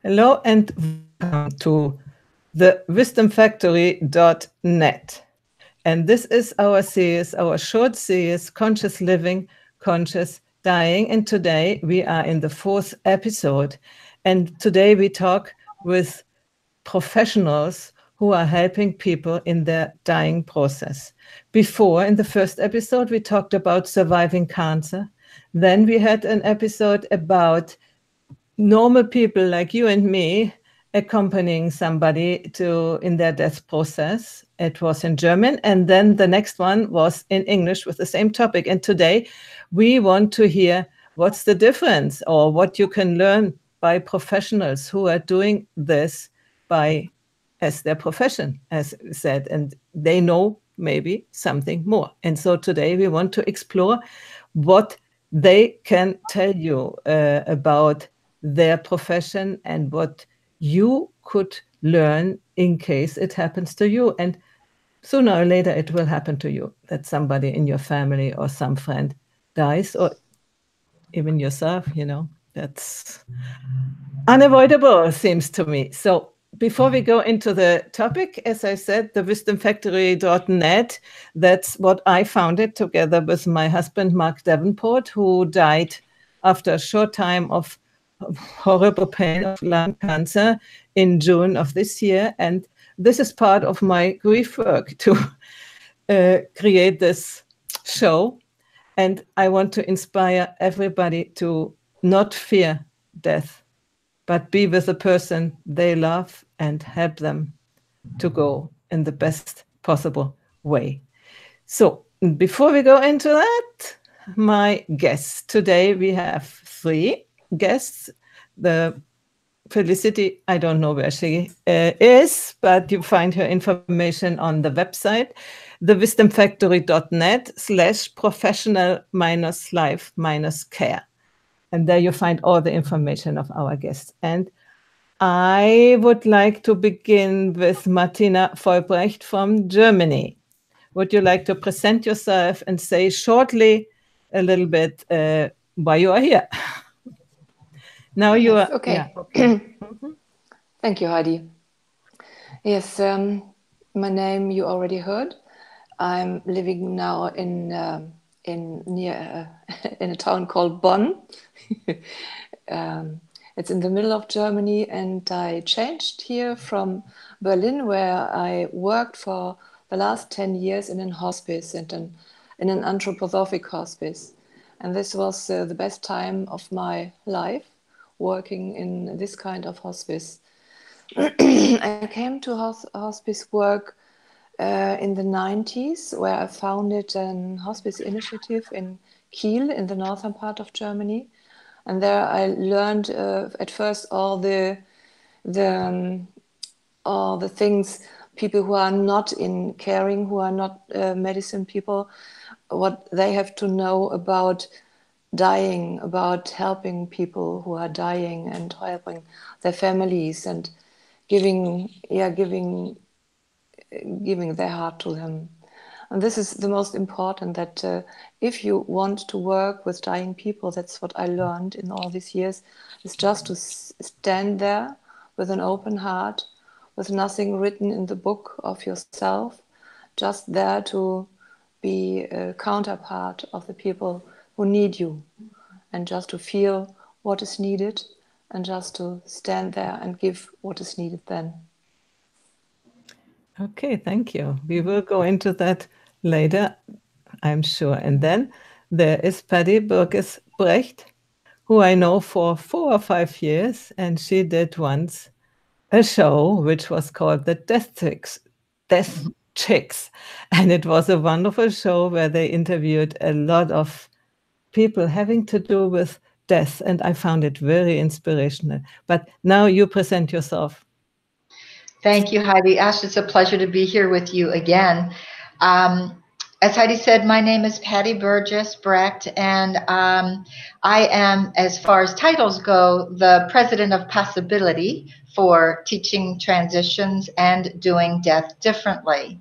Hello and welcome to the wisdomfactory.net. And this is our series, our short series, Conscious Living, Conscious Dying. And today we are in the 4th episode. And today we talk with professionals who are helping people in their dying process. Before, in the first episode, we talked about surviving cancer. Then we had an episode about normal people like you and me accompanying somebody in their death process. It was in German, and then the next one was in English with the same topic. And today we want to hear what's the difference or what you can learn by professionals who are doing this as their profession, as said, and they know maybe something more. And so today we want to explore what they can tell you about their profession and what you could learn in case it happens to you. And sooner or later, it will happen to you that somebody in your family or some friend dies, or even yourself, that's unavoidable, seems to me. So before we go into the topic, as I said, the wisdomfactory.net, that's what I founded together with my husband, Mark Davenport, who died after a short time of horrible pain of lung cancer in June of this year. And this is part of my grief work to create this show. And I want to inspire everybody to not fear death, but be with the person they love and help them to go in the best possible way. So before we go into that, my guests. Today we have 3 guests. The Felicity, I don't know where she is, but you find her information on the website, thewisdomfactory.net/professional-life-care. And there you find all the information of our guests. And I would like to begin with Martina Vollbrecht from Germany. Would you like to present yourself and say shortly a little bit why you are here? Now you Yes, are. okay. Yeah, okay. Thank you, Heidi. Yes, my name you already heard. I'm living now in near in a town called Bonn. It's in the middle of Germany, and I changed here from Berlin, where I worked for the last 10 years in an hospice and in an anthroposophic hospice. And this was the best time of my life, working in this kind of hospice. I came to hospice work in the 90s, where I founded an hospice initiative in Kiel in the northern part of Germany. And there I learned at first all the things people who are not in caring, who are not medicine people, what they have to know about dying, about helping people who are dying and helping their families and giving their heart to them. And this is the most important, that if you want to work with dying people, that's what I learned in all these years, is just to stand there with an open heart, with nothing written in the book of yourself, just there to be a counterpart of the people who need you, and just to feel what is needed, and just to stand there and give what is needed then. Okay, thank you. We will go into that later, I'm sure. And then there is Patty Burgess-Brecht, who I know for 4 or 5 years, and she did once a show which was called the Death Chicks. And it was a wonderful show where they interviewed a lot of people having to do with death, and I found it very inspirational. But now you present yourself. Thank you, Heidi. Ash, it's a pleasure to be here with you again. As Heidi said, my name is Patty Burgess Brecht, and I am, as far as titles go, the president of Possibility for teaching transitions and doing death differently.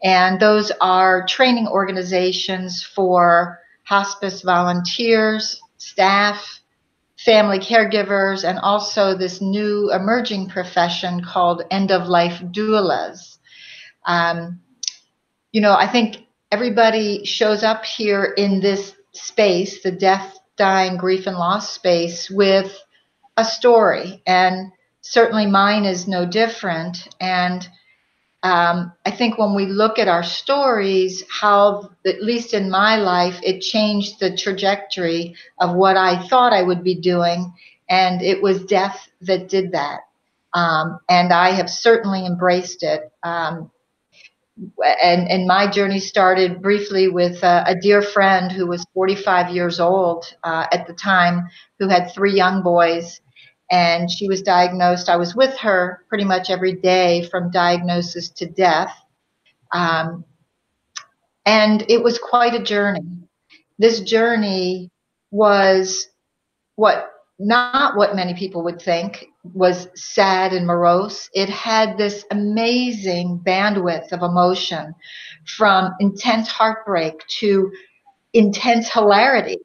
And those are training organizations for hospice volunteers, staff, family caregivers, and also this new emerging profession called end-of-life doulas. You know, I think everybody shows up here in this space, the death, dying, grief, and loss space, with a story, and certainly mine is no different. And I think when we look at our stories, how, at least in my life, it changed the trajectory of what I thought I would be doing, and it was death that did that. And I have certainly embraced it. And my journey started briefly with a dear friend who was 45 years old at the time, who had 3 young boys, and she was diagnosed. I was with her pretty much every day from diagnosis to death, and it was quite a journey. This journey was not what many people would think was sad and morose. It had this amazing bandwidth of emotion, from intense heartbreak to intense hilarity.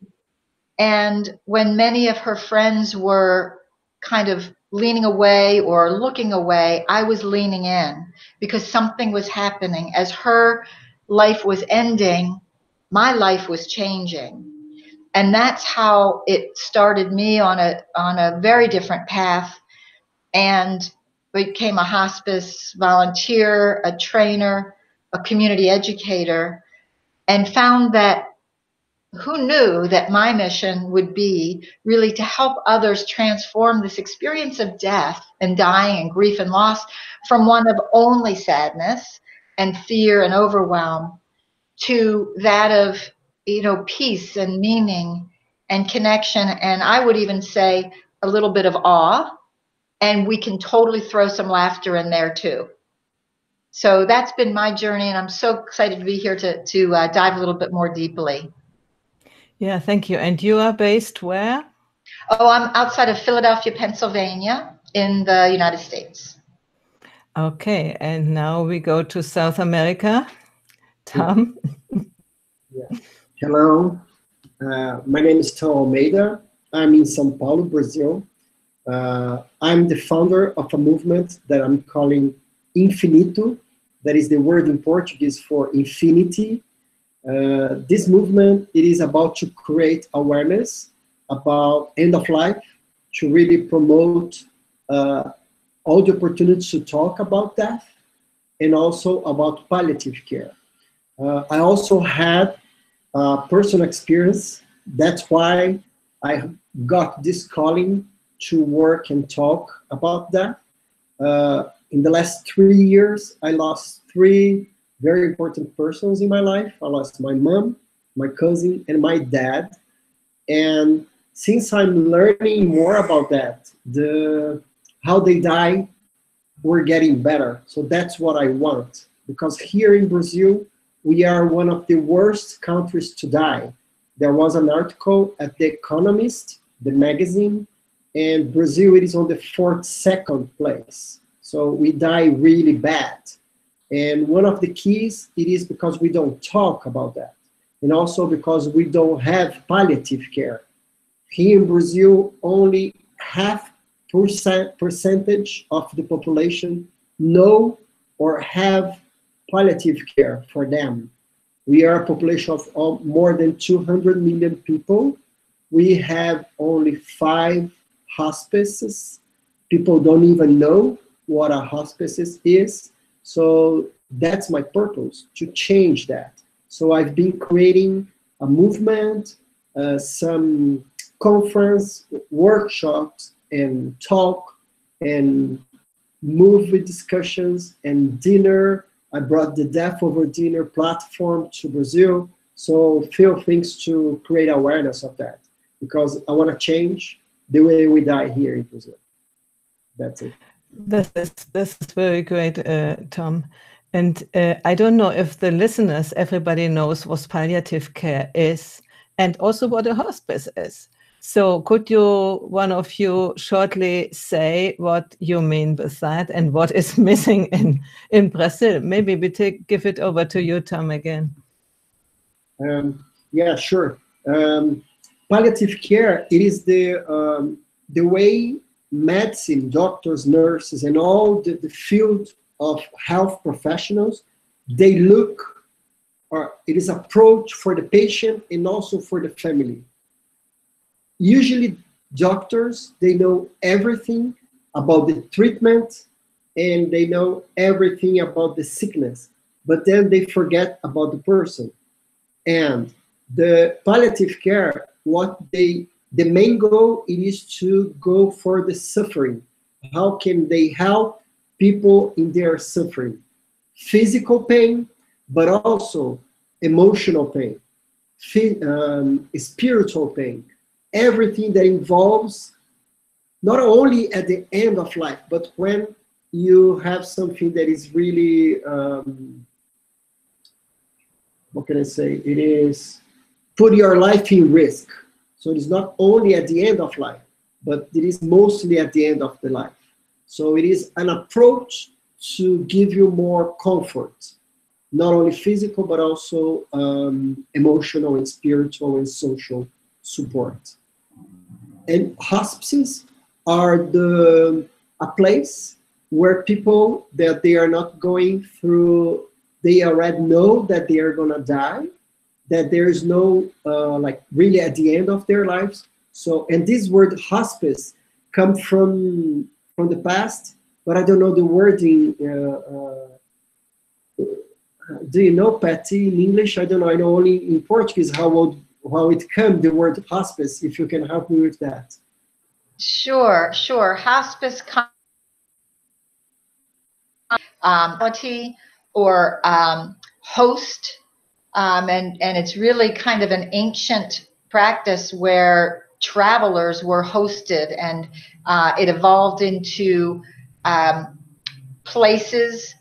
And when many of her friends were kind of leaning away or looking away, I was leaning in, because something was happening. As her life was ending, my life was changing. And that's how it started me on a very different path, and became a hospice volunteer, a trainer, a community educator, and found that who knew that my mission would be really to help others transform this experience of death and dying and grief and loss from one of only sadness and fear and overwhelm to that of, you know, peace and meaning and connection, and I would even say a little bit of awe, and we can totally throw some laughter in there too. So that's been my journey, and I'm so excited to be here to dive a little bit more deeply. Yeah, thank you. And you are based where? Oh, I'm outside of Philadelphia, Pennsylvania, in the United States. Okay, and now we go to South America. Tom? Yeah. Hello, my name is Tom Almeida. I'm in São Paulo, Brazil. I'm the founder of a movement that I'm calling Infinito. That is the word in Portuguese for infinity. This movement, it is about to create awareness about end of life, to really promote all the opportunities to talk about death, and also about palliative care. I also had personal experience. That's why I got this calling to work and talk about that. In the last 3 years, I lost 3 very important persons in my life. I lost my mom, my cousin, and my dad. And since I'm learning more about that, how they die, we're getting better. So that's what I want. Because here in Brazil, we are one of the worst countries to die. There was an article at The Economist, the magazine, and Brazil, it is on the 42nd place. So we die really bad. And one of the keys, it is because we don't talk about that. And also because we don't have palliative care. Here in Brazil, only 0.5% of the population know or have palliative care for them. We are a population of more than 200 million people. We have only 5 hospices. People don't even know what a hospice is. So that's my purpose, to change that. So I've been creating a movement, some conference, workshops, and talk, and movie discussions, and dinner. I brought the Death Over Dinner platform to Brazil. So few things to create awareness of that, because I want to change the way we die here in Brazil. That's it. This is very great, Tom. And I don't know if the listeners, everybody knows what palliative care is, and also what a hospice is. So could you, one of you, shortly say what you mean with that and what is missing in Brazil? Maybe we give it over to you, Tom, again. Yeah, sure. palliative care, it is the way medicine, doctors, nurses, and all the field of health professionals, they look, or it is approach for the patient and also for the family. Usually doctors, they know everything about the treatment and they know everything about the sickness, but then they forget about the person. And the palliative care, the main goal it is to go for the suffering. How can they help people in their suffering? Physical pain, but also emotional pain, spiritual pain, everything that involves not only at the end of life, but when you have something that is really, what can I say? It is put your life in risk. So it is not only at the end of life, but it is mostly at the end of the life. So it is an approach to give you more comfort, not only physical, but also emotional and spiritual and social support. And hospices are a place where people that they are not going through, they already know that they are gonna die, that there is no like really at the end of their lives. So, and this word hospice comes from the past, but I don't know the wording. Do you know, Patty, in English? I don't know. I know only in Portuguese how it comes, the word hospice. If you can help me with that. Sure. Hospice or host, and it's really kind of an ancient practice where travelers were hosted, and it evolved into places,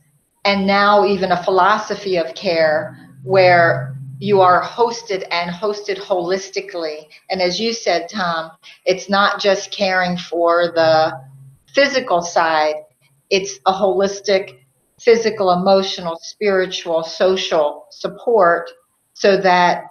and now even a philosophy of care where you are hosted and hosted holistically. And as you said, Tom, it's not just caring for the physical side, it's a holistic physical, emotional, spiritual, social support, so that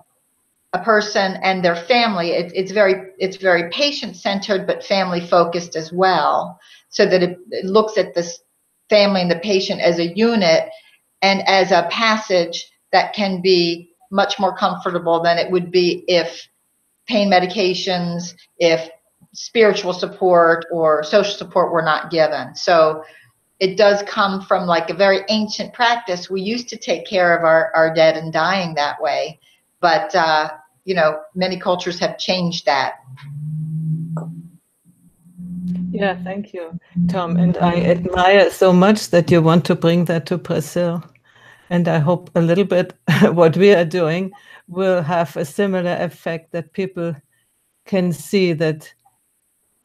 a person and their family, it's very patient-centered, but family-focused as well, so that it looks at this family and the patient as a unit and as a passage that can be much more comfortable than it would be if pain medications, if spiritual support or social support were not given. So it does come from like a very ancient practice. We used to take care of our dead and dying that way, but many cultures have changed that. Yeah, thank you, Tom. And I admire so much that you want to bring that to Brazil. And I hope a little bit what we are doing will have a similar effect, that people can see that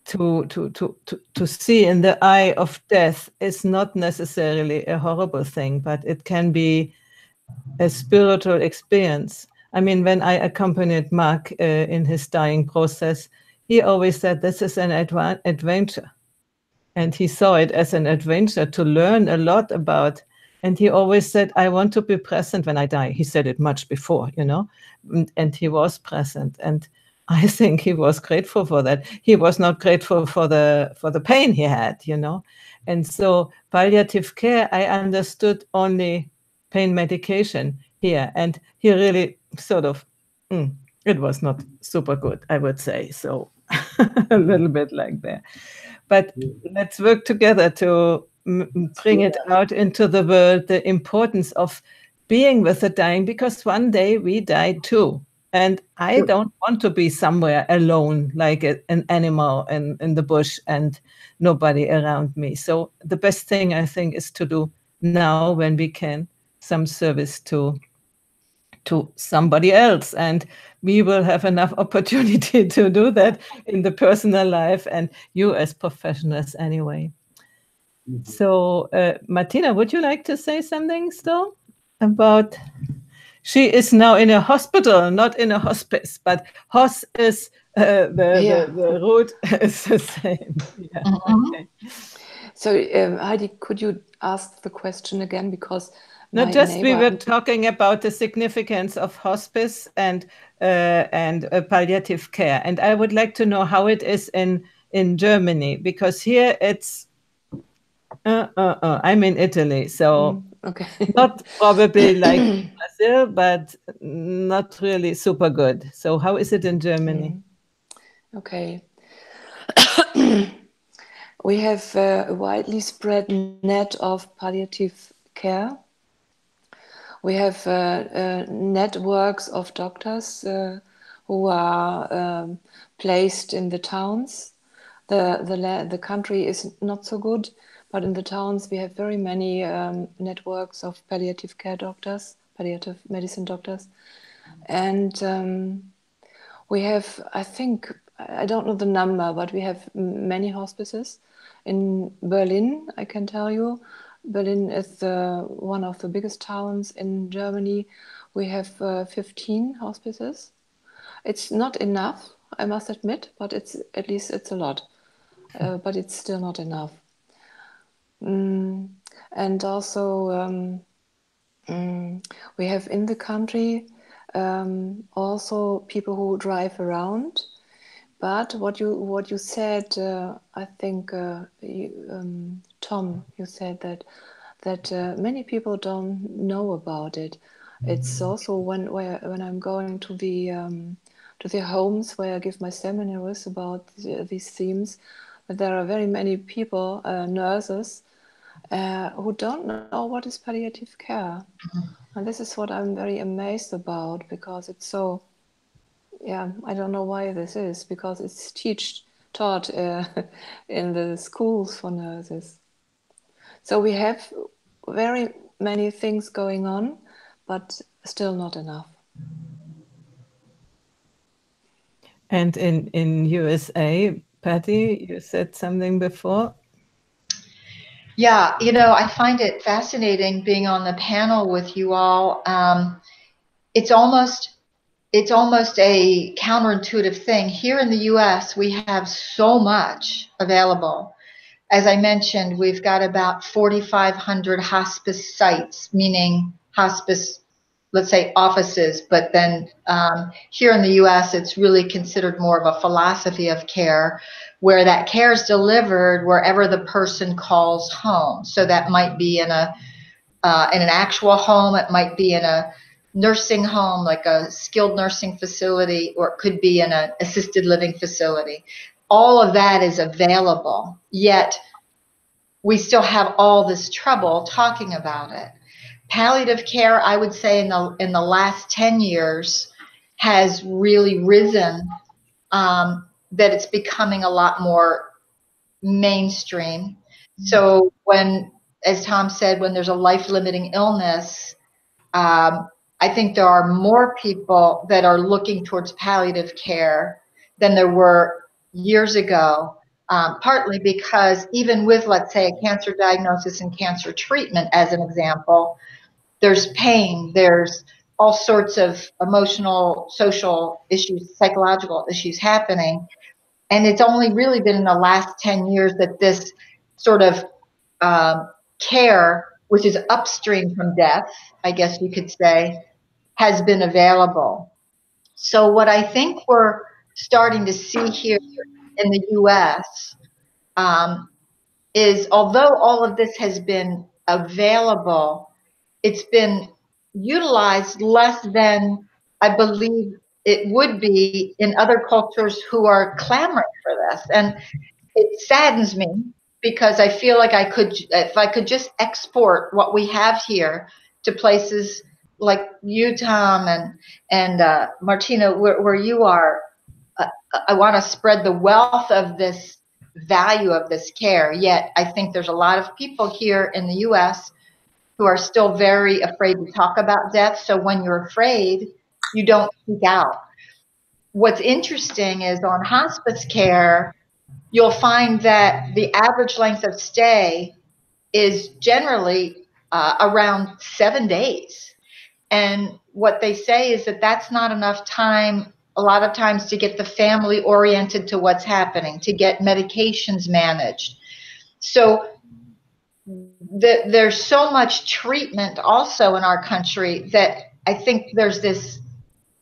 to see in the eye of death is not necessarily a horrible thing, but it can be a spiritual experience. I mean, when I accompanied Mark in his dying process, he always said this is an adventure. And he saw it as an adventure to learn a lot about. And he always said, I want to be present when I die. He said it much before, and he was present. And I think he was grateful for that. He was not grateful for the pain he had, And so palliative care, I understood only pain medication here. And he really sort of, it was not super good, I would say. So a little bit like that. But let's work together to bring it out into the world, the importance of being with the dying, because one day we die too. And I don't want to be somewhere alone, like an animal in the bush and nobody around me. So the best thing, I think, is to do now, when we can, some service to somebody else. And we will have enough opportunity to do that in the personal life, and you as professionals anyway. Mm-hmm. So Martina, would you like to say something still about... She is now in a hospital, not in a hospice, but hospice, the root is the same. Yeah. Mm-hmm. Okay. So Heidi, could you ask the question again? Because we were talking about the significance of hospice and and palliative care. And I would like to know how it is in Germany, because here it's I'm in Italy, so Okay. not probably like Brazil, but not really super good. So how is it in Germany? Okay. We have a widely spread net of palliative care. We have networks of doctors who are placed in the towns. The country is not so good, but in the towns we have very many networks of palliative care doctors, palliative medicine doctors, and we have, I think, I don't know the number, but we have many hospices. In Berlin, I can tell you, Berlin is one of the biggest towns in Germany. We have 15 hospices. It's not enough, I must admit, but at least it's a lot. But it's still not enough. And also, we have in the country also people who drive around. But what you said, I think, Tom, you said that many people don't know about it. It's also when I'm going to the homes where I give my seminars about these themes, that there are very many people, nurses, who don't know what is palliative care. And this is what I'm very amazed about, because it's so, yeah, I don't know why this is, because it's taught in the schools for nurses. So we have very many things going on, but still not enough. And in USA, Patty, you said something before. Yeah, you know, I find it fascinating being on the panel with you all. It's almost a counterintuitive thing. Here in the US, we have so much available. As I mentioned, we've got about 4,500 hospice sites, meaning hospice, let's say offices, but then here in the US, it's really considered more of a philosophy of care, where that care is delivered wherever the person calls home. So that might be in an actual home, it might be in a nursing home, like a skilled nursing facility, or it could be in an assisted living facility. All of that is available, yet we still have all this trouble talking about it. Palliative care, I would say, in the last 10 years has really risen, that it's becoming a lot more mainstream. So when, as Tom said, when there's a life-limiting illness, I think there are more people that are looking towards palliative care than there were years ago, partly because even with, let's say, a cancer diagnosis and cancer treatment, as an example, there's pain, there's all sorts of emotional, social issues, psychological issues happening. And it's only really been in the last 10 years that this sort of care, which is upstream from death, I guess you could say, has been available. So what I think we're starting to see here in the US is, although all of this has been available, it's been utilized less than I believe it would be in other cultures who are clamoring for this. And it saddens me, because I feel like if I could just export what we have here to places like you, Tom, and Martina, where you are, I want to spread the wealth of this value of this care. Yet I think there's a lot of people here in the U.S. who are still very afraid to talk about death. So when you're afraid, you don't speak out. What's interesting is on hospice care, you'll find that the average length of stay is generally around 7 days. And what they say is that that's not enough time a lot of times to get the family oriented to what's happening, to get medications managed. So there's so much treatment also in our country that I think there's this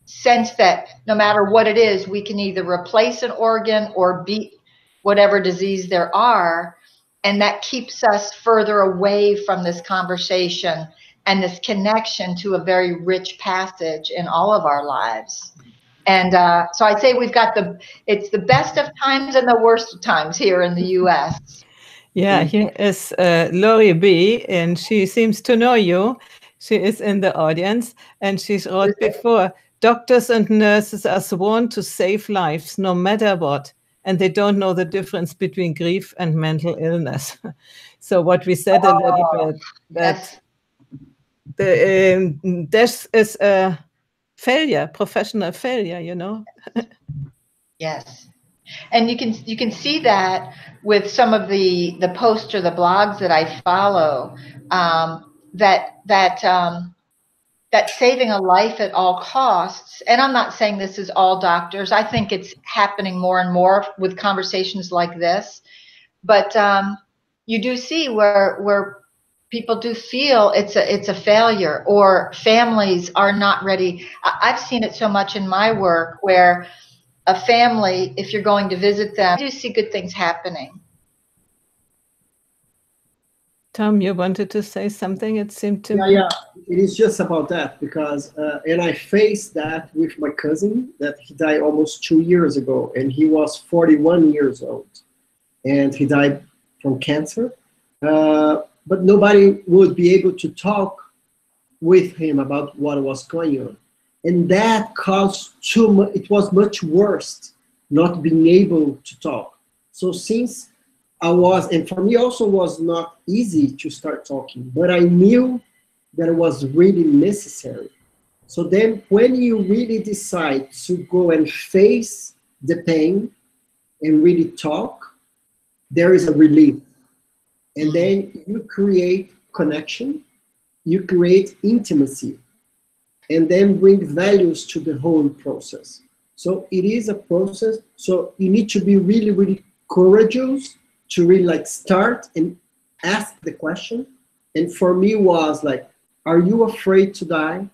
sense that no matter what it is, we can either replace an organ or beat whatever disease there are. And that keeps us further away from this conversation and this connection to a very rich passage in all of our lives. And so I'd say we've got it's the best of times and the worst of times here in the U.S. Yeah, here is Lori B, and she seems to know you. She is in the audience, and she wrote before, doctors and nurses are sworn to save lives no matter what, and they don't know the difference between grief and mental illness. So what we said a little bit, that this is a failure, professional failure, you know. Yes. And you can see that with some of the posts or the blogs that I follow, that saving a life at all costs. And I'm not saying this is all doctors. I think it's happening more and more with conversations like this. But you do see where people do feel it's a failure, or families are not ready. I've seen it so much in my work where a family, if you're going to visit them, you do see good things happening. Tom, you wanted to say something? It seemed to me. Yeah, it is just about that, because, and I faced that with my cousin, that he died almost 2 years ago, and he was 41 years old, and he died from cancer, but nobody would be able to talk with him about what was going on. And that caused too much, it was much worse not being able to talk. So since I was, and for me also was not easy to start talking, but I knew that it was really necessary. So then when you really decide to go and face the pain and really talk, there is a relief. And then you create connection, you create intimacy, and then bring values to the whole process. So it is a process. So you need to be really, really courageous to really like start and ask the question. And for me was like, are you afraid to die?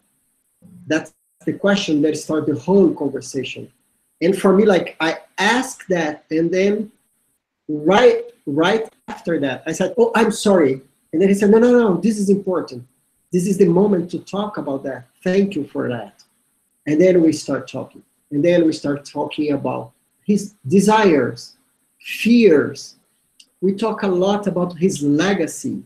That's the question that started the whole conversation. And for me, like I asked that, and then right after that, I said, oh, I'm sorry. And then he said, no, this is important. This is the moment to talk about that. Thank you for that. And then we start talking. And then we start talking about his desires, fears. We talk a lot about his legacy.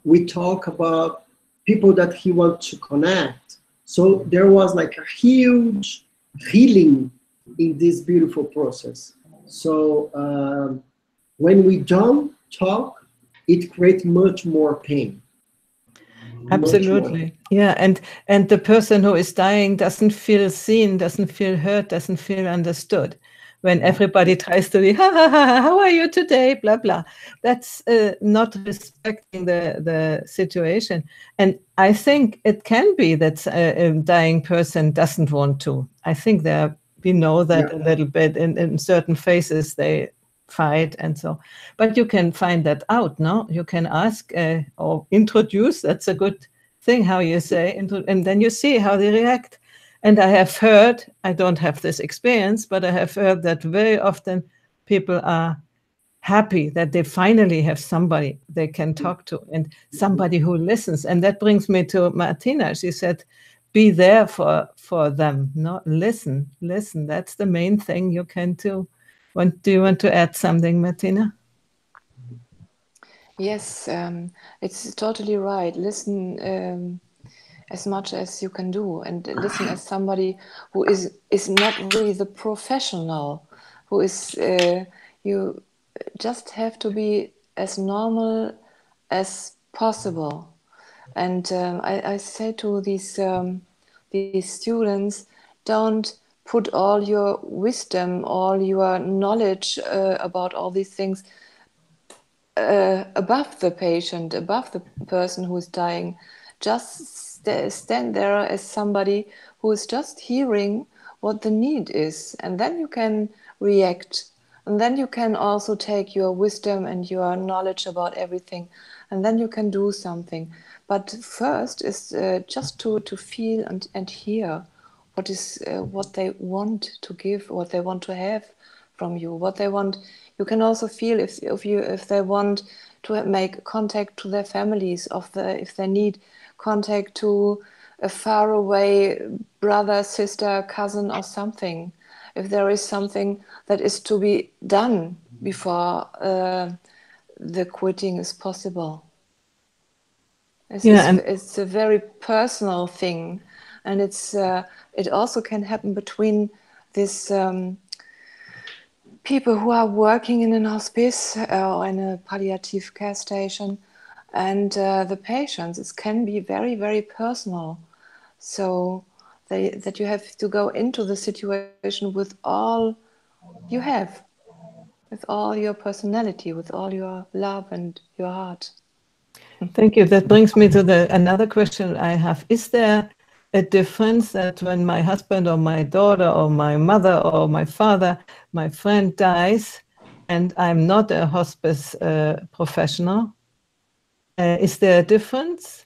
We talk about people that he wants to connect. So there was like a huge healing in this beautiful process. So when we don't talk, it creates much more pain. Absolutely. Yeah. And the person who is dying doesn't feel seen, doesn't feel heard, doesn't feel understood. When everybody tries to be, how are you today? Blah, blah. That's not respecting the situation. And I think it can be that a dying person doesn't want to. I think we know that a little bit in certain phases they fight and so, but you can find that out, no? You can ask or introduce, that's a good thing, how you say, and then you see how they react. And I have heard, I don't have this experience, but I have heard that very often people are happy that they finally have somebody they can talk to and somebody who listens. And that brings me to Martina. She said, be there for them, no? Listen. That's the main thing you can do. Do you want to add something, Martina? Yes, it's totally right. Listen as much as you can do, and listen as somebody who is not really the professional, who is, you just have to be as normal as possible. And I say to these students, don't put all your wisdom, all your knowledge about all these things above the patient, above the person who is dying. Just stand there as somebody who is just hearing what the need is, and then you can react, and then you can also take your wisdom and your knowledge about everything, and then you can do something. But first is just to feel and hear what they want to give, what they want to have from you, what they want. You can also feel if they want to make contact to their families, if they need contact to a faraway brother, sister, cousin, or something. If there is something that is to be done before the quitting is possible. It's a very personal thing, and it also can happen between this people who are working in an hospice or in a palliative care station and the patients. It can be very, very personal. So that you have to go into the situation with all you have, with all your personality, with all your love and your heart. Thank you. That brings me to another question I have. Is there a difference that when my husband or my daughter or my mother or my father, my friend dies, and I'm not a hospice professional? Is there a difference?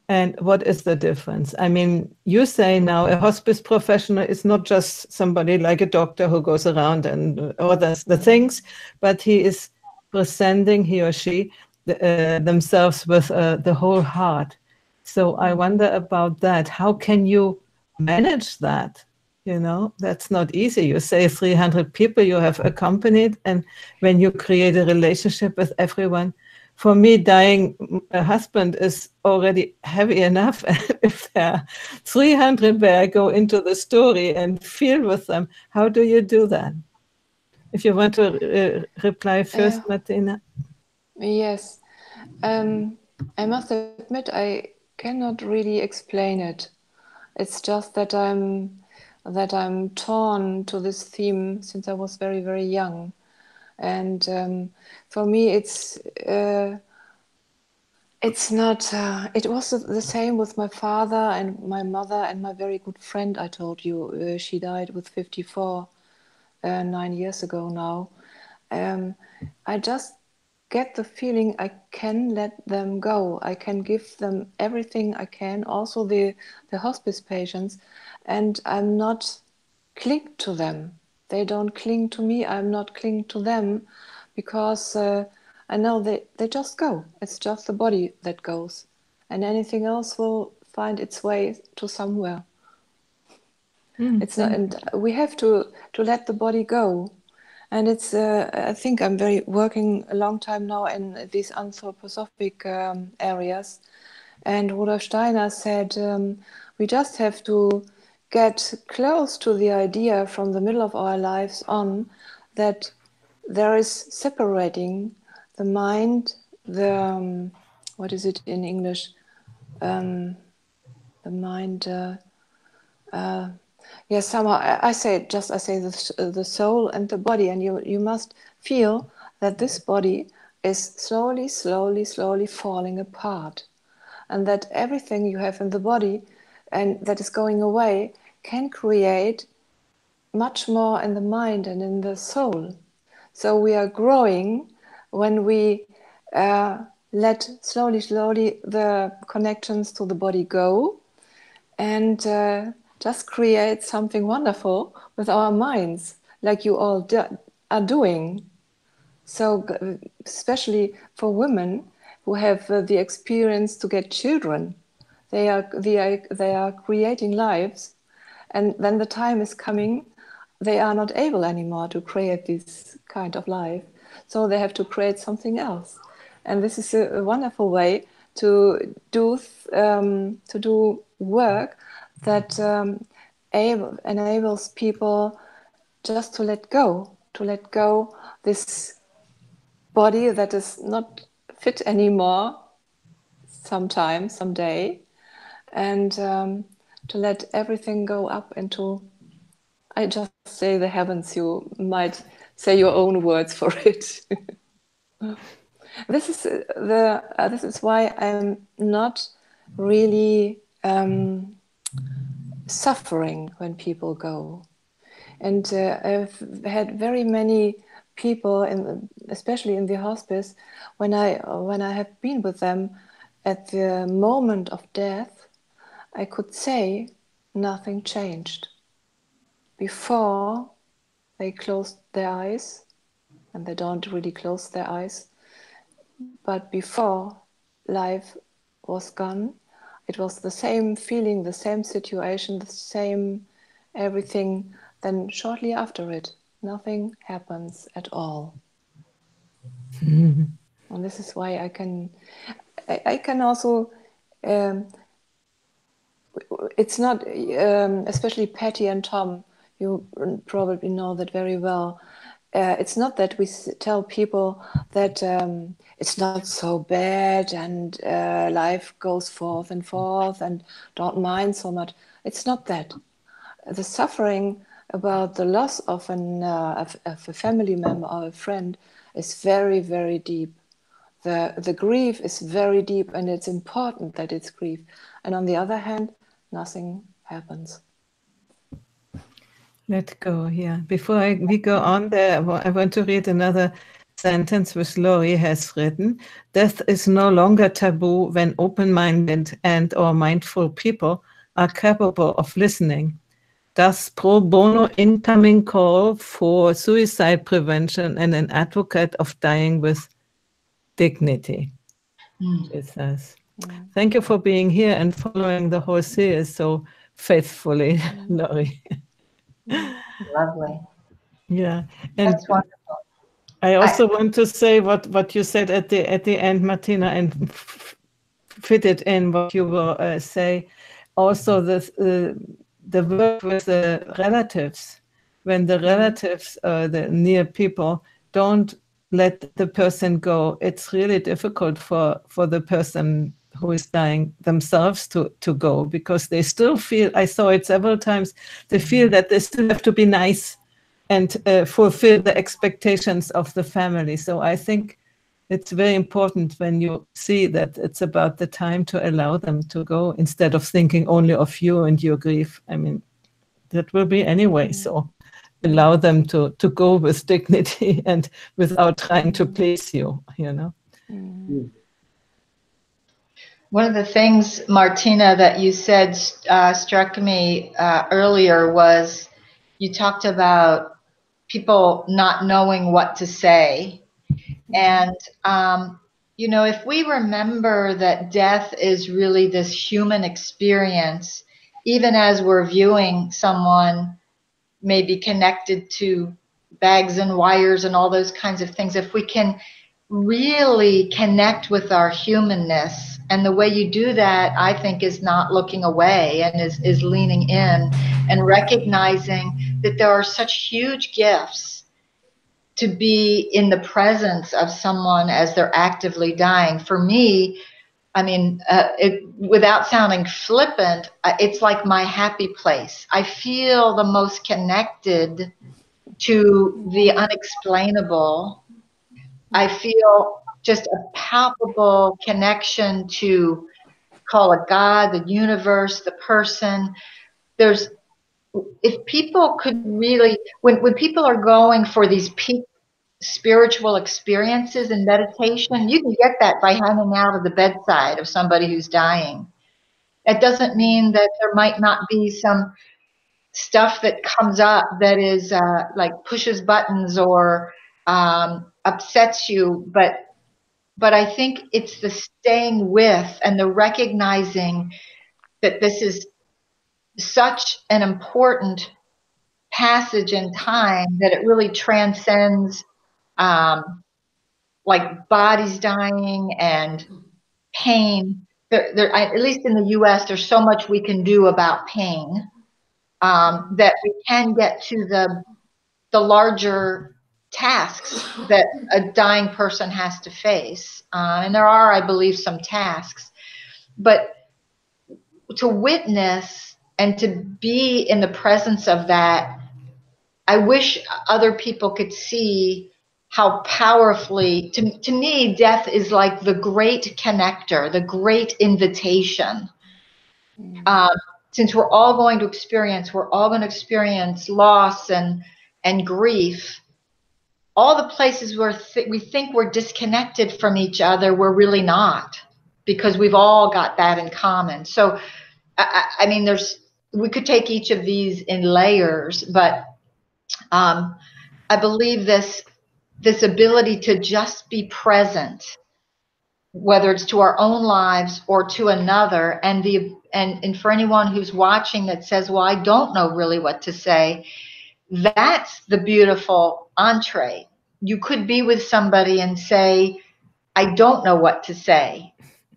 And what is the difference? I mean, you say now a hospice professional is not just somebody like a doctor who goes around and orders the things, but he is presenting, he or she, themselves with the whole heart. So I wonder about that. How can you manage that? You know, that's not easy. You say 300 people you have accompanied, and when you create a relationship with everyone, for me, dying a husband is already heavy enough. If there are 300 where I go into the story and feel with them, how do you do that? If you want to reply first, Martina. Yes. I must admit I cannot really explain it. It's just that I'm torn to this theme since I was very, very young. And for me, it's not. It was the same with my father and my mother and my very good friend. I told you she died with 54, 9 years ago now. I just get the feeling I can let them go. I can give them everything I can, also the hospice patients, and I'm not cling to them. They don't cling to me. I'm not cling to them because I know they just go. It's just the body that goes, and anything else will find its way to somewhere. It's not, and we have to let the body go. And it's I think I'm very working a long time now in these anthroposophic areas. And Rudolf Steiner said we just have to get close to the idea from the middle of our lives on that there is separating the mind, the what is it in English? The mind. Yes, somehow I say the soul and the body, and you must feel that this body is slowly, slowly, slowly falling apart, and that everything you have in the body and that is going away can create much more in the mind and in the soul. So we are growing when we let slowly, slowly the connections to the body go, and just create something wonderful with our minds, like you all are doing. So, especially for women who have the experience to get children, they are creating lives, and when the time is coming, they are not able anymore to create this kind of life. So they have to create something else, and this is a wonderful way to do work that enables people just to let go this body that is not fit anymore someday, and to let everything go up into, I just say the heavens. You might say your own words for it. This is why I'm not really suffering when people go. And I've had very many people, especially in the hospice, when I have been with them at the moment of death, I could say, nothing changed. Before they closed their eyes, and they don't really close their eyes, but before life was gone, it was the same feeling, the same situation, the same everything. Then shortly after it, nothing happens at all. And this is why I can also, it's not, especially Patty and Tom, you probably know that very well. It's not that we tell people that it's not so bad and life goes forth and don't mind so much. It's not that. The suffering about the loss of a family member or a friend is very, very deep. The grief is very deep, and it's important that it's grief. And on the other hand, nothing happens. Let go, yeah. Before we go on there, I want to read another sentence which Laurie has written. Death is no longer taboo when open-minded and or mindful people are capable of listening. Thus, pro bono incoming call for suicide prevention and an advocate of dying with dignity, it says. Thank you for being here and following the whole series so faithfully, Laurie. Lovely. Yeah, and that's wonderful. I also want to say what you said at the end, Martina, and fit it in what you will say. Also, the work with the relatives, when the relatives, the near people, don't let the person go, it's really difficult for the person who is dying themselves to go, because they still feel, I saw it several times, they feel that they still have to be nice and fulfill the expectations of the family. So I think it's very important when you see that it's about the time to allow them to go, instead of thinking only of you and your grief. I mean, that will be anyway. So allow them to go with dignity and without trying to please you, you know. One of the things, Martina, that you said struck me earlier was you talked about people not knowing what to say. And, you know, if we remember that death is really this human experience, even as we're viewing someone maybe connected to bags and wires and all those kinds of things, if we can really connect with our humanness, and the way you do that, I think, is not looking away and is leaning in and recognizing that there are such huge gifts to be in the presence of someone as they're actively dying. For me, I mean, without sounding flippant, it's like my happy place. I feel the most connected to the unexplainable. I feel just a palpable connection to, call it God, the universe, the person. If people could really, when people are going for these peak spiritual experiences and meditation, you can get that by hanging out at the bedside of somebody who's dying. It doesn't mean that there might not be some stuff that comes up that is like pushes buttons or upsets you, but I think it's the staying with and the recognizing that this is such an important passage in time that it really transcends like bodies dying and pain. At least in the U.S., there's so much we can do about pain that we can get to the larger tasks that a dying person has to face. And there are, I believe, some tasks. But to witness and to be in the presence of that, I wish other people could see how powerfully, to me, death is like the great connector, the great invitation. Since we're all going to experience loss and grief. All the places where we think we're disconnected from each other, we're really not, because we've all got that in common. So, I mean, there's we could take each of these in layers, but I believe this ability to just be present, whether it's to our own lives or to another, and for anyone who's watching that says, well, I don't know really what to say, that's the beautiful entree. You could be with somebody and say, I don't know what to say,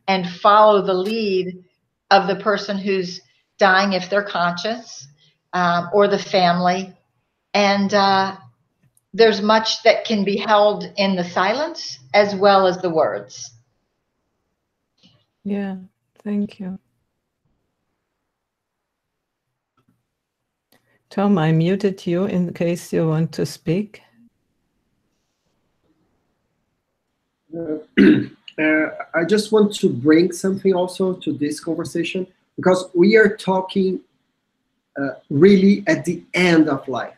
and follow the lead of the person who's dying if they're conscious, or the family. And there's much that can be held in the silence as well as the words. Yeah, thank you. Tom, I muted you in case you want to speak. I just want to bring something also to this conversation, because we are talking really at the end of life,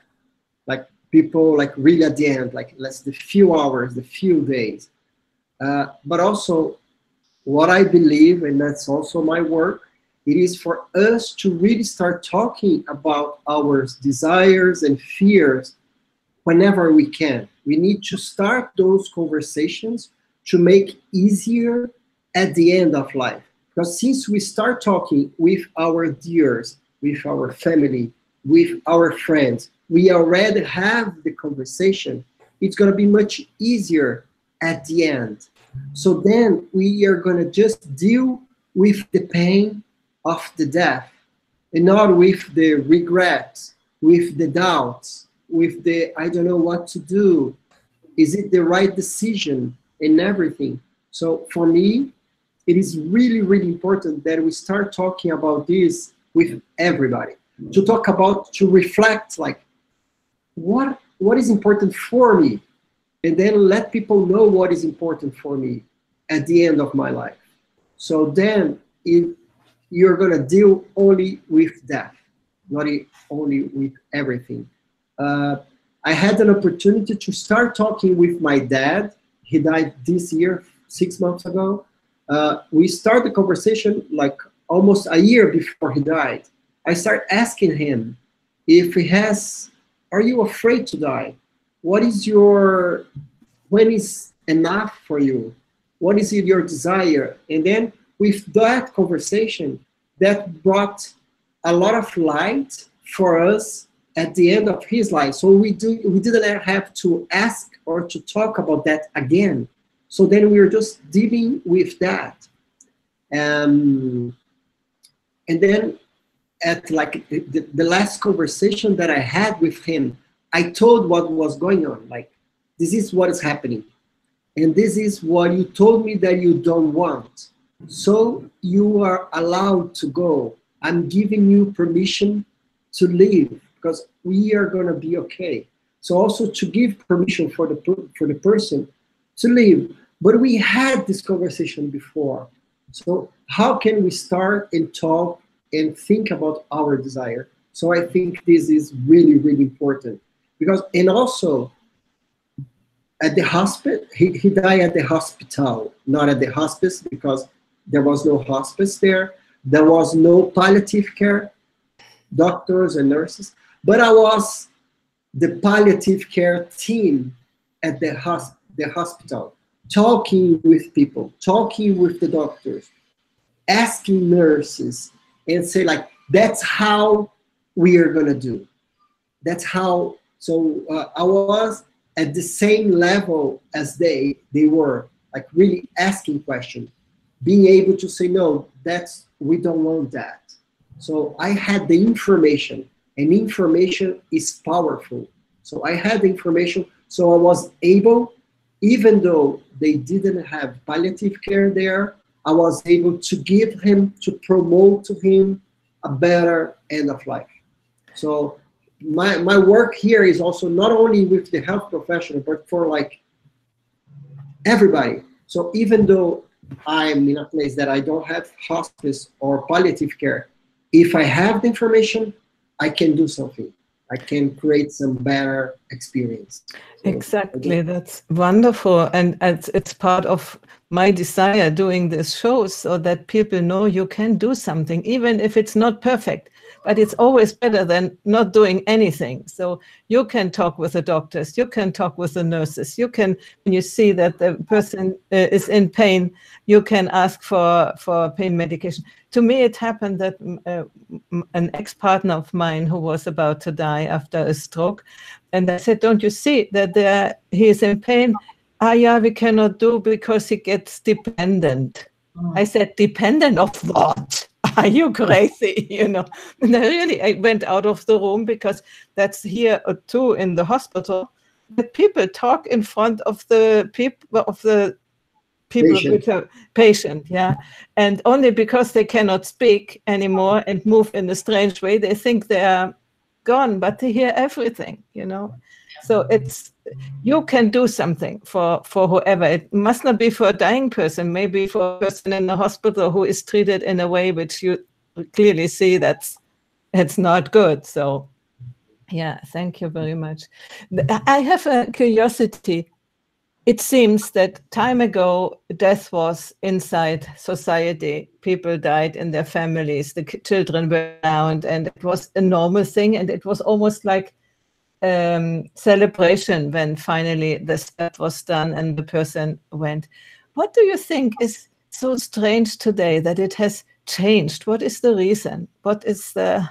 like people like really at the end, like let's the few hours, the few days, but also what I believe, and that's also my work, it is for us to really start talking about our desires and fears whenever we can. We need to start those conversations to make easier at the end of life. Because since we start talking with our dears, with our family, with our friends, we already have the conversation, it's going to be much easier at the end. So then we are going to just deal with the pain of the death, and not with the regrets, with the doubts, with the I don't know what to do, is it the right decision, and everything. So for me, it is really, really important that we start talking about this with everybody, to talk about, to reflect, like, what is important for me, and then let people know what is important for me at the end of my life. So then you're going to deal only with death, not only with everything. I had an opportunity to start talking with my dad. He died this year, 6 months ago. We started the conversation like almost a year before he died. I started asking him if he has, are you afraid to die? What is your, when is enough for you? What is your desire? And then with that conversation, that brought a lot of light for us at the end of his life. So we didn't have to ask or to talk about that again. So then we were just dealing with that. And then at like the last conversation that I had with him, I told what was going on. Like, this is what is happening. And this is what you told me that you don't want. So you are allowed to go. I'm giving you permission to leave, because we are going to be okay. So also to give permission for the person to leave. But we had this conversation before. So how can we start and talk and think about our desire? So I think this is really, really important. Because, and also at the hospital, he died at the hospital, not at the hospice, because there was no hospice there. There was no palliative care, doctors and nurses. But I was the palliative care team at the hospital, talking with people, talking with the doctors, asking nurses, and say like, that's how we are gonna do. That's how, so I was at the same level as they were, like really asking questions, being able to say, no, we don't want that. So I had the information, and information is powerful. So I had the information, so I was able, even though they didn't have palliative care there, I was able to give him, to promote to him a better end of life. So my work here is also not only with the health professional, but for like everybody. So even though I'm in a place that I don't have hospice or palliative care, if I have the information, I can do something. I can create some better experience. So, exactly, that's wonderful, and it's part of my desire doing these shows, so that people know you can do something, even if it's not perfect. But it's always better than not doing anything. So you can talk with the doctors, you can talk with the nurses, you can, when you see that the person is in pain, you can ask for pain medication. To me, it happened that an ex-partner of mine who was about to die after a stroke, and I said, don't you see that he is in pain? Ah, yeah, we cannot do because he gets dependent. I said, dependent of what? Are you crazy? You know, and I went out of the room, because that's here too in the hospital, that people talk in front of the people patient. which are patient, yeah, and only because they cannot speak anymore and move in a strange way, they think they are gone, but they hear everything, you know. So you can do something for whoever. It must not be for a dying person, maybe for a person in the hospital who is treated in a way which you clearly see it's not good. So yeah, thank you very much. I have a curiosity. It seems that time ago, death was inside society. People died in their families, the children were around, and it was a normal thing. And it was almost like celebration when finally the step was done and the person went. What do you think is so strange today that it has changed? What is the reason? What is the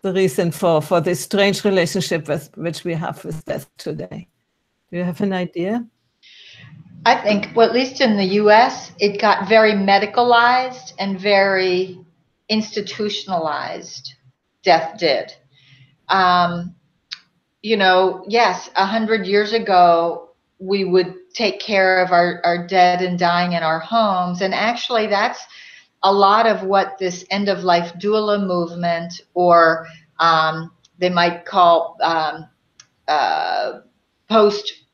reason for this strange relationship which we have with death today? Do you have an idea? I think, well, at least in the US, it got very medicalized and very institutionalized. Death did. You know, yes, 100 years ago, we would take care of our dead and dying in our homes. And actually, that's a lot of what this end-of-life doula movement, or they might call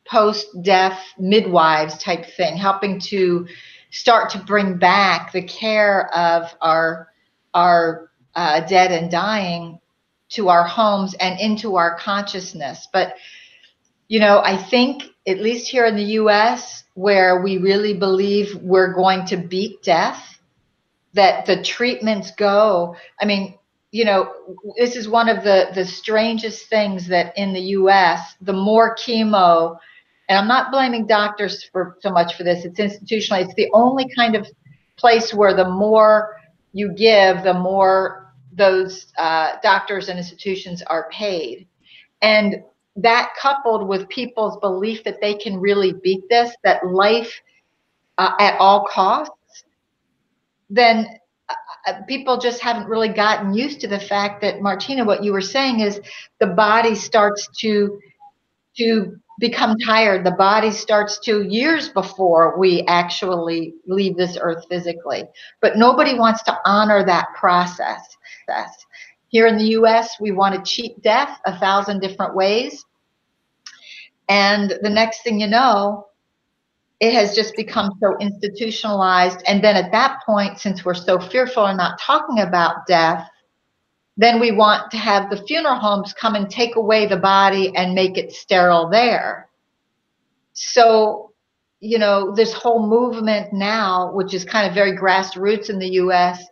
post-death midwives type thing, helping to start to bring back the care of our dead and dying to our homes and into our consciousness. But you know, I think at least here in the US, where we really believe we're going to beat death, that the treatments go, I mean, you know, this is one of the strangest things, that in the US, the more chemo, and I'm not blaming doctors for so much for this, it's institutionalized. It's the only kind of place where the more you give, the more those doctors and institutions are paid. And that, coupled with people's belief that they can really beat this, that life at all costs, then people just haven't really gotten used to the fact that, Martina, what you were saying is the body starts to become tired. The body starts to, years before we actually leave this earth physically. But nobody wants to honor that process. Here in the US, we want to cheat death 1,000 different ways. And the next thing you know, it has just become so institutionalized. And then at that point, since we're so fearful and not talking about death, then we want to have the funeral homes come and take away the body and make it sterile there. So, you know, this whole movement now, which is kind of very grassroots in the US,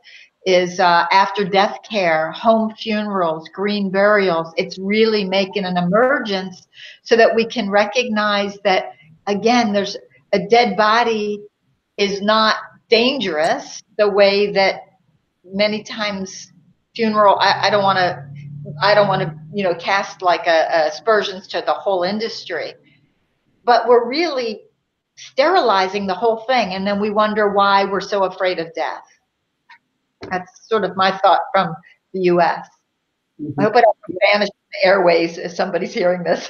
is after death care, home funerals, green burials. It's really making an emergence so that we can recognize that, again, there's a dead body is not dangerous the way that many times funeral, I don't want to, you know, cast like aspersions to the whole industry, but we're really sterilizing the whole thing. And then we wonder why we're so afraid of death. That's sort of my thought from the US. I hope I don't vanish from the airways if somebody's hearing this.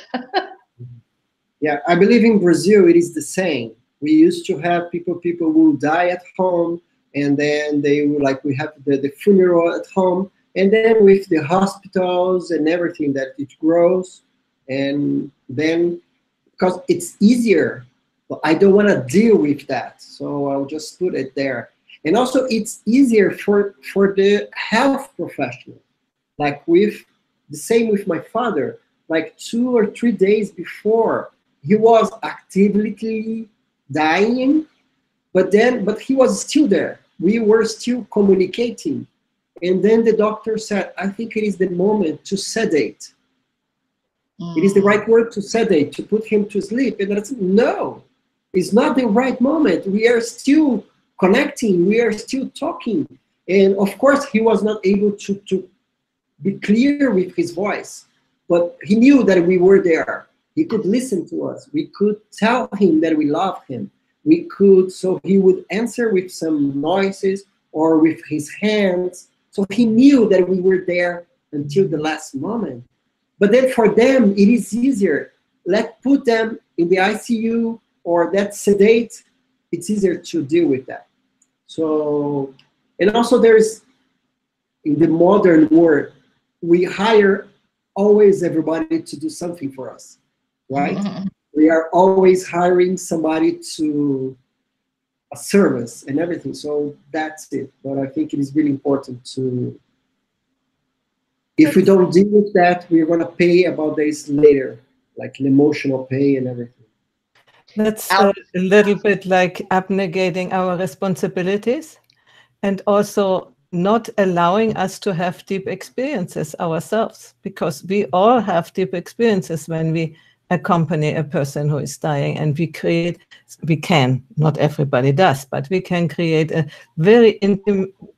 Yeah, I believe in Brazil it is the same. We used to have people who die at home, and then they will, like, we have the funeral at home, and then with the hospitals and everything that it grows, and then because it's easier, but I don't want to deal with that, so I'll just put it there. And also it's easier for the health professional. Like with the same with my father, like 2 or 3 days before, he was actively dying, but he was still there. We were still communicating. And then the doctor said, I think it is the moment to sedate. It is the right word, to sedate, to put him to sleep. And I said, no, it's not the right moment. We are still connecting. We are still talking. And of course, he was not able to be clear with his voice, but he knew that we were there. He could listen to us. We could tell him that we love him. We could, so he would answer with some noises or with his hands. So he knew that we were there until the last moment. But then for them, it is easier. Let's put them in the ICU or that sedate. It's easier to deal with that. So, and also there's, in the modern world, we hire always everybody to do something for us, right? We are always hiring somebody to a service and everything. So that's it. But I think it is really important to, if we don't deal with that, we're going to pay about this later, like an emotional pay and everything. That's a little bit like abnegating our responsibilities and also not allowing us to have deep experiences ourselves, because we all have deep experiences when we accompany a person who is dying, and we can, not everybody does, but we can create a very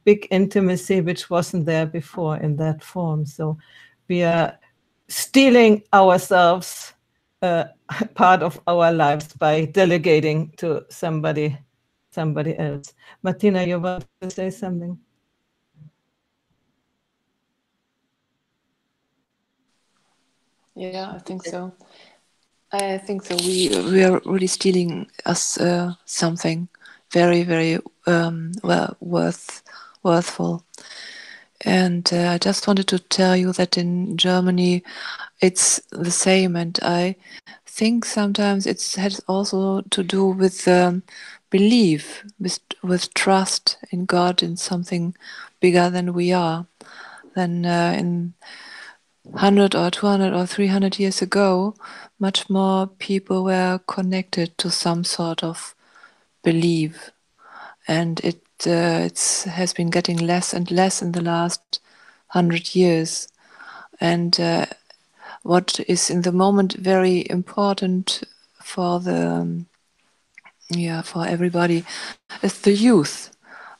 big intimacy which wasn't there before in that form. So we are stealing ourselves part of our lives by delegating to somebody else. Martina, you want to say something? Yeah, I think so. I think so. We are really stealing us something very, very worthful. And I just wanted to tell you that in Germany, it's the same. And I think sometimes it has also to do with belief, with trust in God, in something bigger than we are. Than in 100 or 200 or 300 years ago, much more people were connected to some sort of belief. And it has been getting less and less in the last 100 years. And what is in the moment very important for the for everybody is the youth.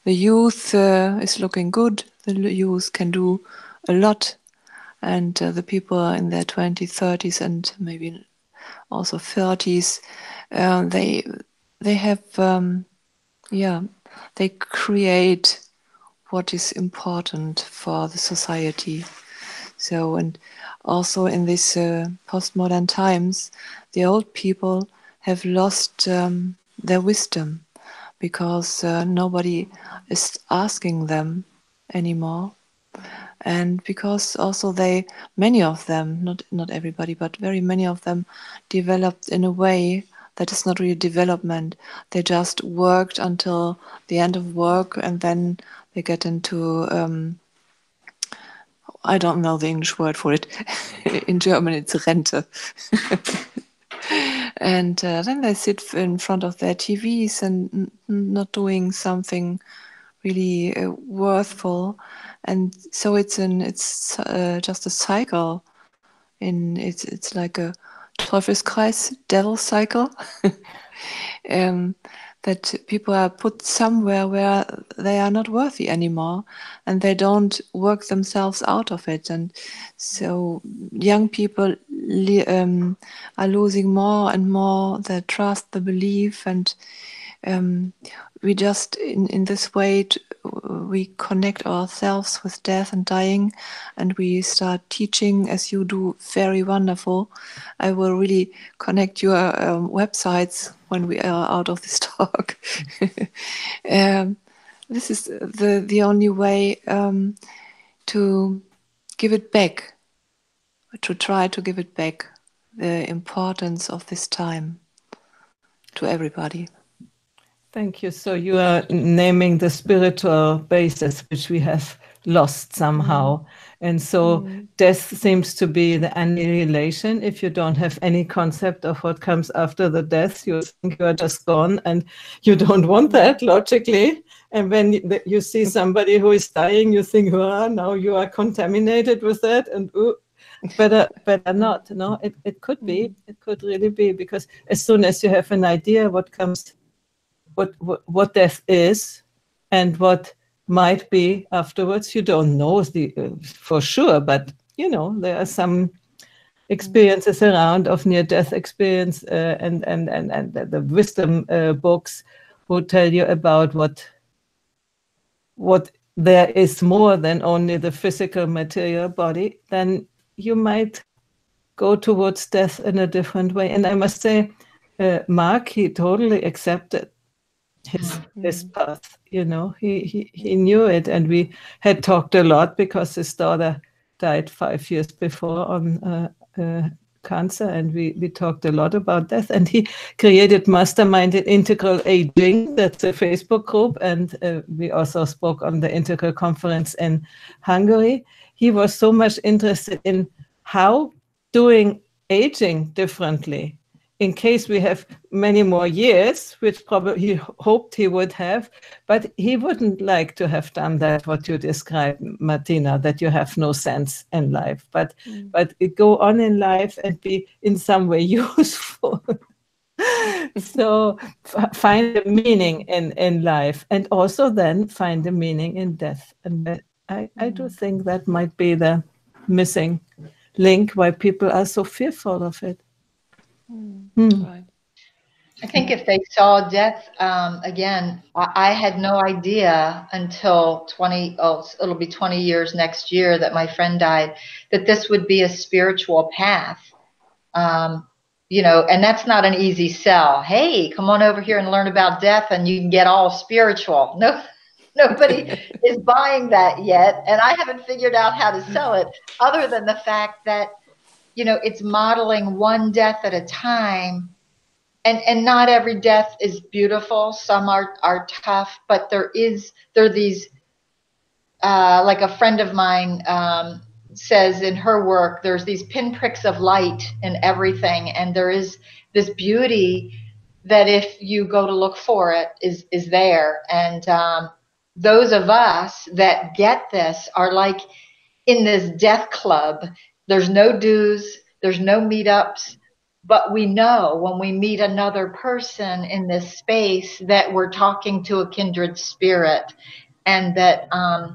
The youth is looking good. The youth can do a lot, and the people in their 20s, 30s, and maybe also 30s, they have they create what is important for the society. So, and also in these postmodern times, the old people have lost their wisdom, because nobody is asking them anymore. And because also many of them, not everybody, but very many of them, developed in a way that is not really development. They just worked until the end of work, and then they get into I don't know the English word for it. In German, it's Rente. And then they sit in front of their TVs and not doing something really worthful. And so it's just a cycle. It's like a Teufelskreis, devil cycle. That people are put somewhere where they are not worthy anymore, and they don't work themselves out of it. And so young people are losing more and more their trust, the belief, and we just in this way we connect ourselves with death and dying, and we start teaching, as you do, very wonderful. I will really connect your websites when we are out of this talk. This is the only way to give it back, to try to give it back, the importance of this time to everybody. Thank you. So you are naming the spiritual basis which we have lost somehow. And so death seems to be the annihilation. If you don't have any concept of what comes after the death, you think you are just gone, and you don't want that logically. And when you see somebody who is dying, you think, well, now you are contaminated with that, and better not. No, it could be. It could really be, because as soon as you have an idea what comes, what death is, and what might be afterwards, you don't know for sure, but there are some experiences around of near-death experience, and the wisdom books who tell you about what there is more than only the physical material body. Then you might go towards death in a different way. And I must say, Mark, he totally accepted his path. He knew it, and we had talked a lot because his daughter died 5 years before on cancer, and we talked a lot about death. And he created Mastermind in Integral Aging. That's a Facebook group, and we also spoke on the Integral Conference in Hungary. He was so much interested in how doing aging differently, in case we have many more years, which probably he hoped he would have, but he wouldn't like to have done that, what you described, Martina, that you have no sense in life, but go on in life and be in some way useful. So find a meaning in life, and also then find a meaning in death. And I do think that might be the missing link why people are so fearful of it. Right. I think if they saw death, again, I had no idea until it'll be 20 years next year that my friend died, that this would be a spiritual path. And that's not an easy sell. Hey, come on over here and learn about death and you can get all spiritual. No, nobody is buying that yet. And I haven't figured out how to sell it, other than the fact that, it's modeling one death at a time. And not every death is beautiful. Some are tough, but there are these, like a friend of mine says in her work, there's these pinpricks of light in everything. And there is this beauty that if you go to look for it is there. And those of us that get this are like in this death club. There's no dues, there's no meetups. But we know when we meet another person in this space that we're talking to a kindred spirit, and that, I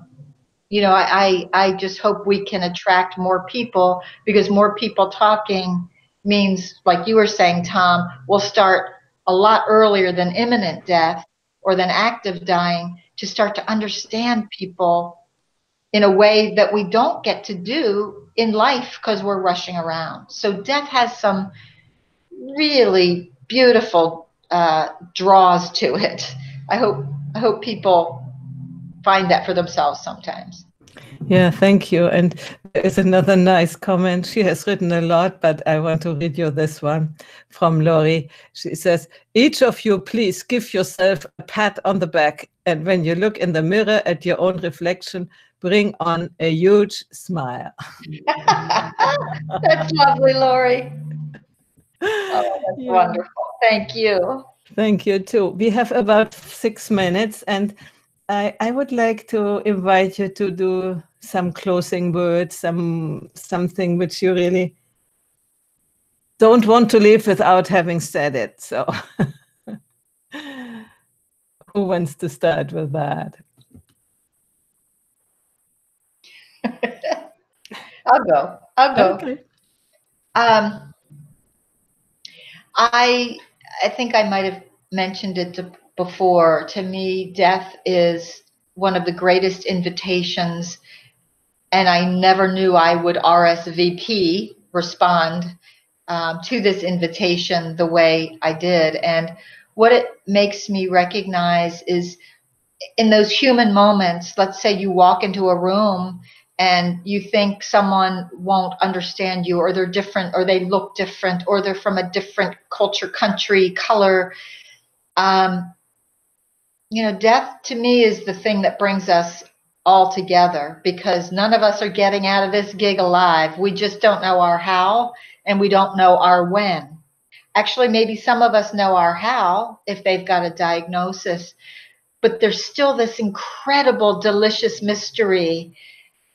just hope we can attract more people, because more people talking means, like you were saying, Tom, we'll start a lot earlier than imminent death or than active dying to start to understand people in a way that we don't get to do in life because we're rushing around. So death has some really beautiful draws to it. I hope people find that for themselves sometimes. Yeah, thank you. And there is another nice comment. She has written a lot, but I want to read you this one from Lori. She says, each of you, please give yourself a pat on the back. And when you look in the mirror at your own reflection, bring on a huge smile. That's lovely, Lori. Oh, that's wonderful. Thank you. Thank you, too. We have about 6 minutes, and I would like to invite you to do some closing words, something which you really don't want to leave without having said it. So who wants to start with that? I'll go. Okay. I think I might have mentioned it before. To me, death is one of the greatest invitations, and I never knew I would respond to this invitation the way I did. And what it makes me recognize is, in those human moments, let's say you walk into a room and you think someone won't understand you, or they're different, or they look different, or they're from a different culture, country, color. Death to me is the thing that brings us all together, because none of us are getting out of this gig alive. We just don't know our how, and we don't know our when. Actually, maybe some of us know our how if they've got a diagnosis, but there's still this incredible, delicious mystery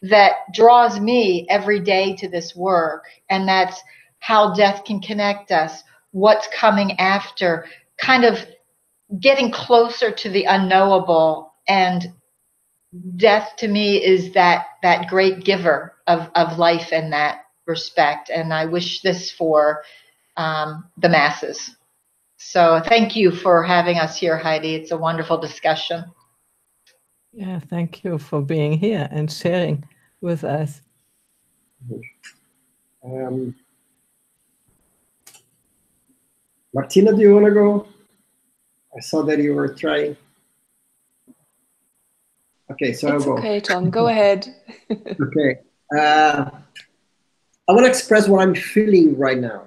that draws me every day to this work. And that's how death can connect us, what's coming after, kind of getting closer to the unknowable. And death to me is that great giver of life in that respect. And I wish this for the masses. So thank you for having us here, Heidi. It's a wonderful discussion. Yeah, thank you for being here and sharing with us. Martina, do you want to go? I saw that you were trying. Okay, so I'll go. Okay, Tom, go ahead. Okay. I want to express what I'm feeling right now.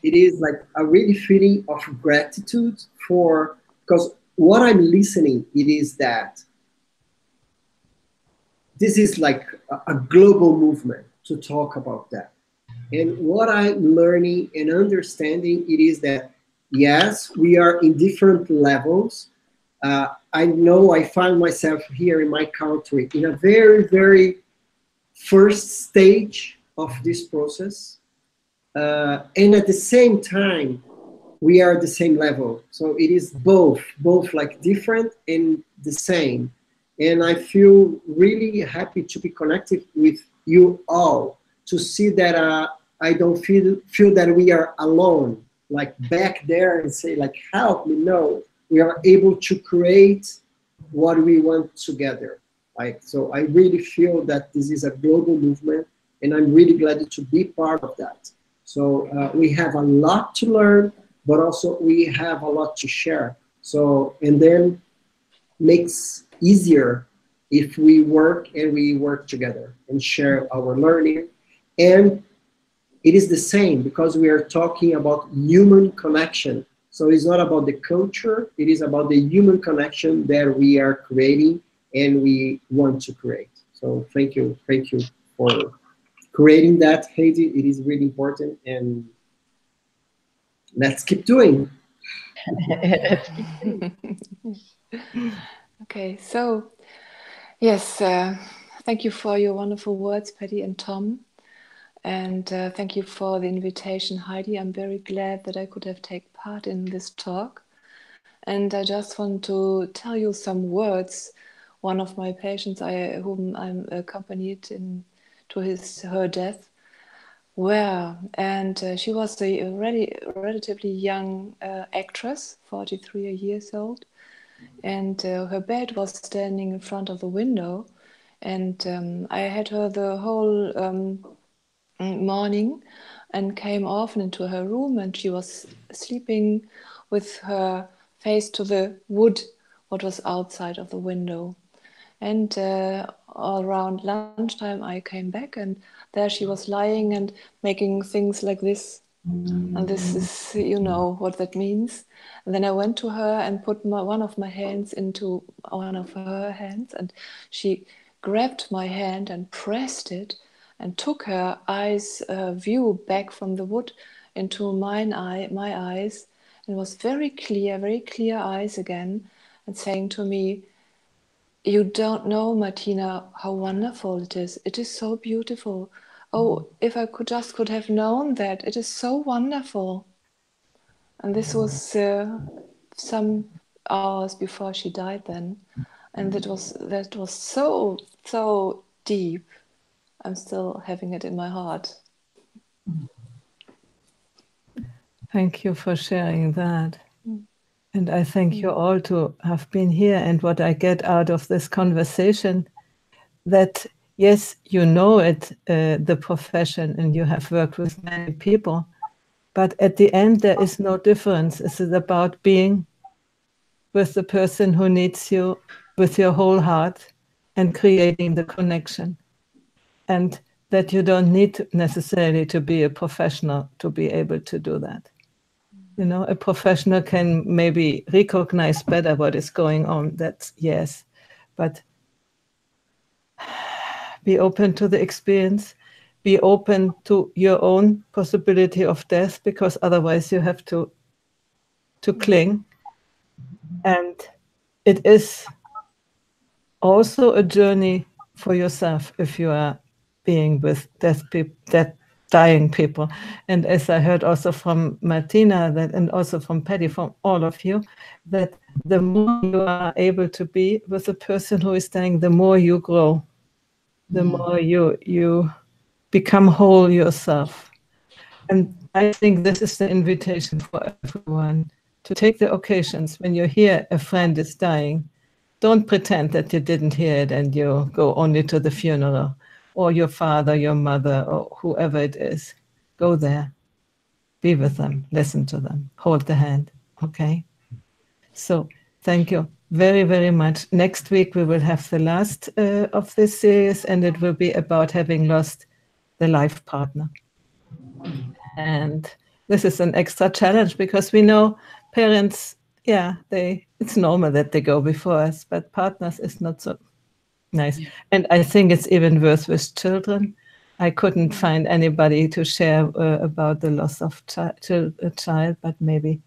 It is like a really feeling of gratitude for, because what I'm listening, it is that this is like a global movement to talk about that. And what I'm learning and understanding, it is that, yes, we are in different levels. I know I find myself here in my country in a very, very first stage of this process. And at the same time, we are at the same level. So it is both like different and the same. And I feel really happy to be connected with you all, to see that I don't feel that we are alone, like back there and say like, help me. No, we are able to create what we want together. Like, so I really feel that this is a global movement, and I'm really glad to be part of that. So we have a lot to learn, but also we have a lot to share. So, and then makes easier if we work together and share our learning. And it is the same because we are talking about human connection. So it's not about the culture, it is about the human connection that we are creating and we want to create. So thank you for creating that, Heidi. It is really important, and let's keep doing. Okay, so yes, thank you for your wonderful words, Patty and Tom. And thank you for the invitation, Heidi. I'm very glad that I could have taken part in this talk. And I just want to tell you some words. One of my patients, whom I'm accompanied to her death, and she was a relatively young actress, 43 years old, and her bed was standing in front of the window, and I had her the whole morning and came often into her room, and she was sleeping with her face to the wood what was outside of the window. And around lunchtime I came back, and there she was lying and making things like this. And this is, you know what that means. And then I went to her and put one of my hands into one of her hands, and she grabbed my hand and pressed it and took her eyes view back from the wood into my eyes, and was very clear eyes again, and saying to me, "You don't know, Martina, how wonderful it is. It is so beautiful. Oh, if I could have known that. It is so wonderful." And this was some hours before she died then. And that was so deep. I'm still having it in my heart. Thank you for sharing that. And I thank you all to have been here. And what I get out of this conversation, that yes, you know it, the profession, and you have worked with many people, but at the end, there is no difference. It's about being with the person who needs you with your whole heart and creating the connection. And that you don't need necessarily to be a professional to be able to do that. You know, a professional can maybe recognize better what is going on. That's yes. But Be open to the experience. Be open to your own possibility of death, because otherwise you have to cling. And it is also a journey for yourself if you are being with death dying people. And as I heard also from Martina, that, and also from Patty, from all of you, that the more you are able to be with the person who is dying, the more you grow, the more you become whole yourself. And I think this is the invitation for everyone, to take the occasions when you hear a friend is dying. Don't pretend that you didn't hear it and you go only to the funeral, or your father, your mother, or whoever it is. Go there, be with them, listen to them, hold the hand, okay? So thank you very, very much. Next week we will have the last of this series, and it will be about having lost the life partner. And this is an extra challenge because we know parents, yeah, it's normal that they go before us, but partners is not so nice. And I think it's even worse with children. I couldn't find anybody to share about the loss of a child, but maybe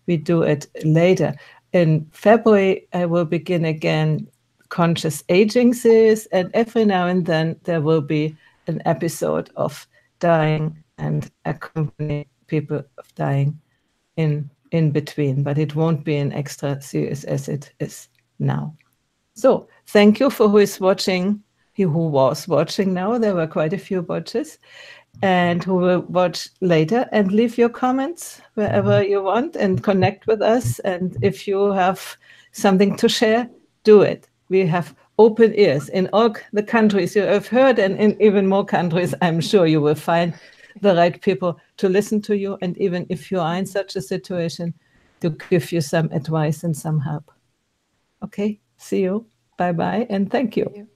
we do it later. In February, I will begin again Conscious Aging series, and every now and then there will be an episode of dying and accompany people of dying in between, but it won't be an extra series as it is now. So thank you for who is watching, who was watching now. There were quite a few watchers, and who will watch later, and leave your comments wherever you want and connect with us. And if you have something to share, do it. We have open ears in all the countries you have heard, and in even more countries, I'm sure you will find the right people to listen to you. And even if you are in such a situation, to give you some advice and some help. Okay, see you. Bye-bye, and thank you.